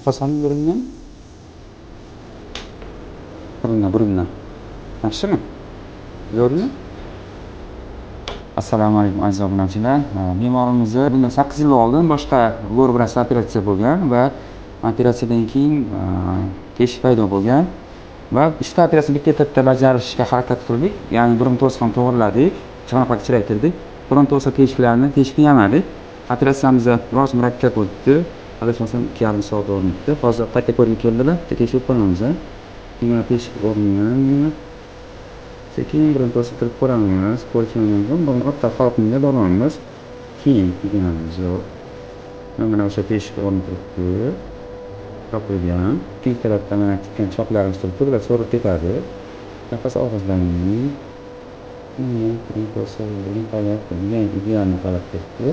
nafas oling burundan. Burundan. Yaxshimi? Zo'rmi? Assalomu alaykum aziz obunachilar. Bemorimizni bundan 8 yil oldin boshqa go'r birasi operatsiya bo'lgan va operatsiyadan keyin teshik paydo bo'lgan va uchta operatsiyani bitta etapda bajarishga harakat qildik. Ya'ni burun to'siqni to'g'irladik, chanoqqa kichraytirdik. Burun to'siq teshikni yamadik. Operatsiyamiz biroz murakkab o'tdi. Adashmasam 2,5 soat davom etdi. Hozir qayta ko'rib keldilar, tekshirib ko'ramiz. Mana teshik o'rnini sekin burun to'siq qilib ko'ramiz. Ko'rganimizdan keyin buni orqa qalqonga boramiz. Keyin kelganimiz yo'q. Mana o'sha teshik o'rni turibdi. Topilgan. Ikki tarafdan mana tikkan choqlarimiz turibdi. Ular so'rib ketadi. Nafas og'izlarini burun to'siqni idealni qarab ketdi.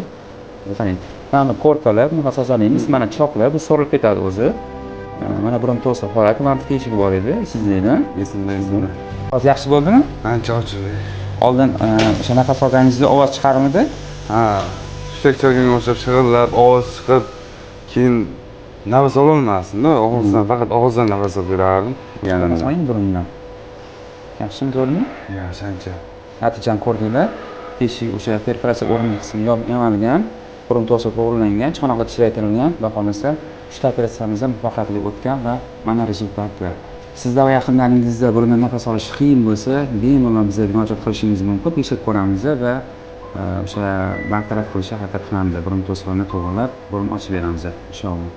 Qarang, mana ko'rtalar, nafas olamiz. Mana choqlar bu so'rilib ketadi o'zi. Mana burun to'siq holati, mana teshik bor edi, sizlarda. Esimda. Hozir yaxshi bo'ldimi? Ancha ochildi. Oldin o'sha nafas olganingizda ovoz chiqarmidi? Ha, hushtak chalganga o'xshab shig'illab, ovoz chiqib, keyin nafas ololmasdim-da, faqat og'izdan nafas olardim. Nafas oling burundan. Yaxshimi, zo'rmi? Yaxshi ancha. Natijani ko'rdinglar. Teshik o'sha perforatsiya o'rni qismi yamalgan, burun to'siq to'g'rilangan, chanoqqa kichraytirilgan, xudo xohlasa uchta operatsiyamiz ham muvaffaqiyatli o'tgan va mana rezultatlar. Sizda va yaqinlaringizda burundan nafas olish qiyin bo'lsa, bemalol bizga murojaat qilishingiz mumkin. Tekshirib ko'ramiz va o'sha bartaraf qilishga harakat qilamiz. Burun to'siqni to'g'rilab, burun ochib beramiz inshaalloh.